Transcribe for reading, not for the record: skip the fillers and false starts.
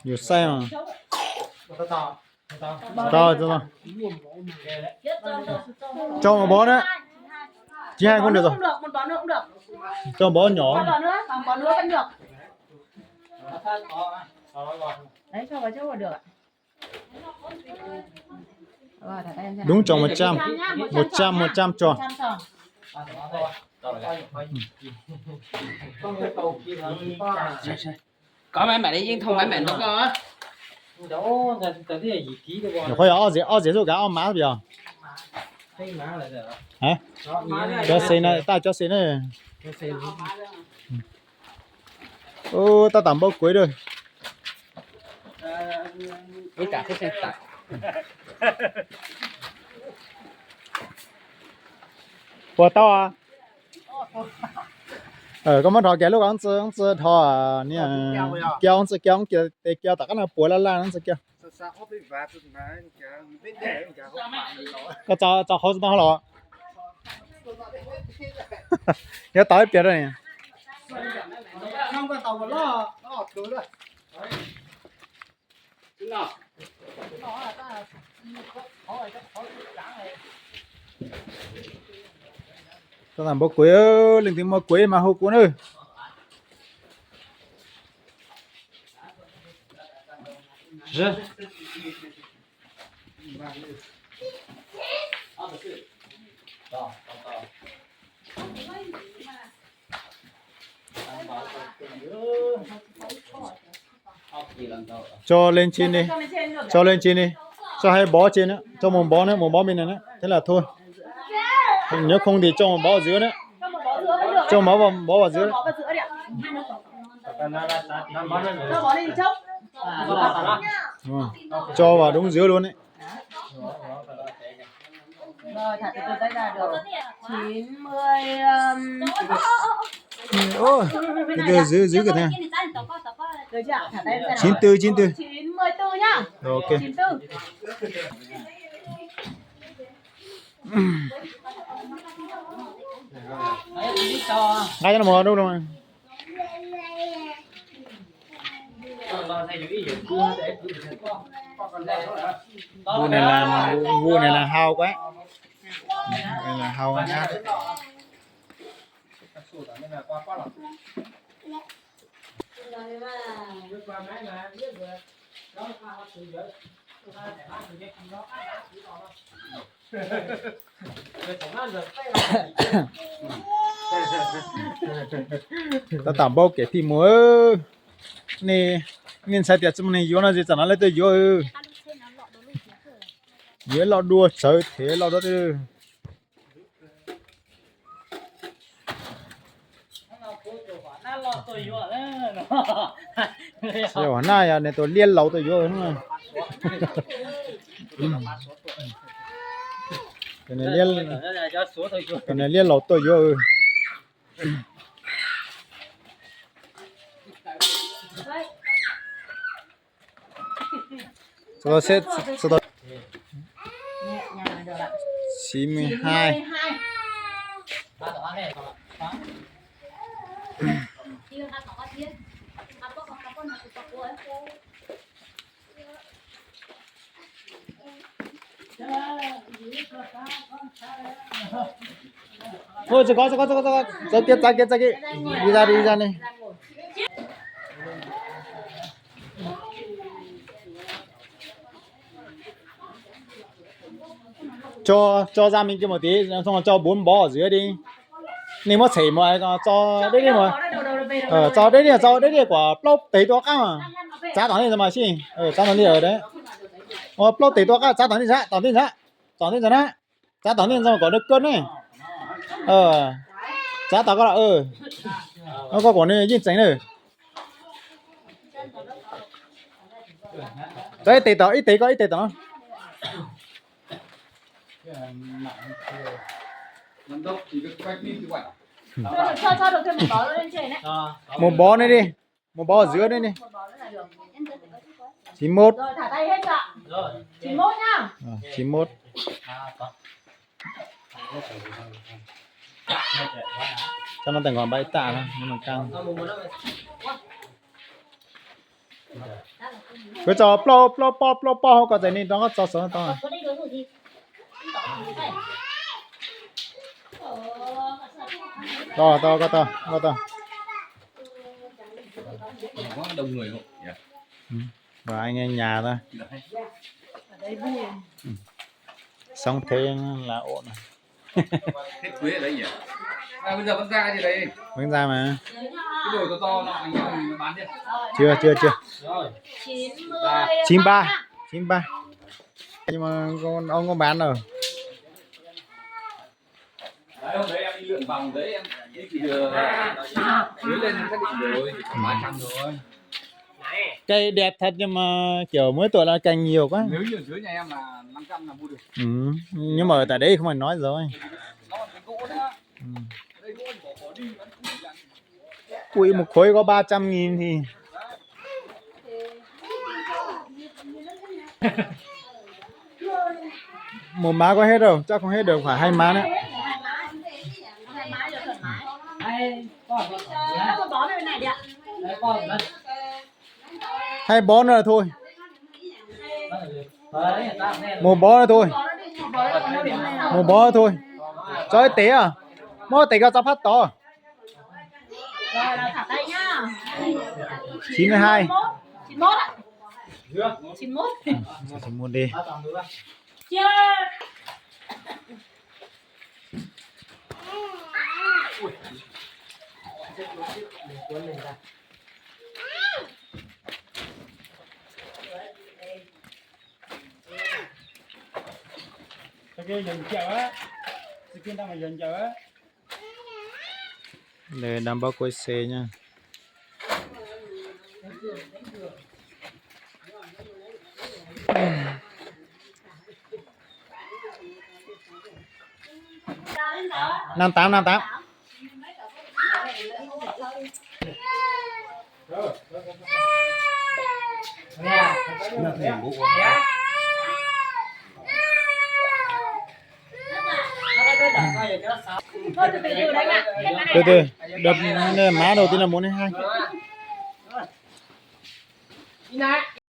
Nhiều xe mà. to To cho cho một bó nữa. Chỉ hai con được rồi. Không được, một bó nữa cũng được. Cho một bó Một nhỏ. bó nữa, còn bó nữa vẫn được. Đấy, cho vào chỗ vào được ạ. Rồi, thả tay em xem. Đúng cho 100. 100 cho. 100 tròn. có mấy bạn đi nhưng không mấy bạn đúng không á đâu cái gì ký được Rồi khơi ở dễ rồi cả ở má bây giờ. thấy má lại được Hả? Cho xin này, ta cho xin này. Ô, ta tạm bao cuối rồi. với cả cái xe tải Của tao à? Có món thọ kéo lúc ông sư thọ à, nè, kéo ông sư kéo tất cả nó bùa la ông sư kéo. Có cho hậu bao lâu? Nhớ tới biết rồi nè. không có tàu mà lo cứ rồi Ta làm bao cuối linh tính bao cuối mà hậu cuốn ơi. rồi Cho lên trên đi. Cho lên trên đi. Cho hai bó trên nữa, cho một bó bên này nữa. Thế là thôi. Nếu không thì cho một bó ở dưới nữa. Cho bó vào dưới. Bó vào giữa đi ạ. Cho bó lên chốc. Cho vào đúng dưới luôn đấy. Rồi, thả từ từ tay ra được. 90 Ô, từ dưới cái này. được chưa ạ? Thả tay em ra nào. 94 94 nhá. Rồi, ok. 94. Ngay cho nó mò đâu rồi. Vụ này là hao quá. Này là hao nhá. Ta tạm bao cái thì mua nè nên sai tiệt trong này vô nó gì chẳng nói lấy tôi vô dưới lọ đua trời thế lọ đó chứ rồi nay à này tôi liên lẩu tôi vô đúng không cái này liên lẩu tôi vô sau đó 92 thôi cho kia đi ra này cho ra mình kia một tí xong rồi cho 4 bó ở dưới đi nếu mà chảy mà cho đấy đi mà cho đấy đi quả plop tấy to cao mà giá tỏng đi mà xin giá tỏng đi ở đấy plop tấy to cao giá tỏng đi giá giá tỏng đi xong có nước cân này giá tỏng có là nó có quả này nhìn tránh rồi đấy tấy tỏ ít tấy tỏ cho được thêm một bó nữa lên trên đấy. Một bó này đi. Một bó ở dưới đây đi. 91. Rồi thả tay hết chưa ạ? 91 nhá. 91. Cho nó thành còn bãi tạ thôi, nhưng mà căng. cứ cho plo có thể nên nó cho số to to có to có đông người không? và anh em nhà thôi xong thế là ổn Hết quý ở đấy nhỉ? À, bây giờ vẫn ra gì đấy? vẫn ra mà Cái đồi to to nọ anh em bán đi. chưa Rồi. 93 nhưng mà ông có bán rồi Đấy hôm đấy em đi lượn vòng đấy em đi thì đưa lên xác định rồi, 300 rồi. cây đẹp thật nhưng mà kiểu mới tuổi là cành nhiều quá Nếu như ở dưới nhà em là 500 là mua được. nhưng mà ở tại đây không phải nói rồi Nó là cái gỗ nữa. Đây gỗ bỏ đi vẫn không được. ui một khối có 300.000 thì một má có hết đâu chắc không hết được phải 2 má nữa hay bó nữa là thôi một bó nữa thôi một bó nữa thôi cho cái té à mỗi té cho phát to 92 91 ạ. 91. thì mua đi Chưa. cái dần chợ á cái kia đang là dần chợ á để đảm bảo quay xe nha năm tám Thôi từ từ đấy ạ. từ từ đập má đầu tiên là 1 hay 2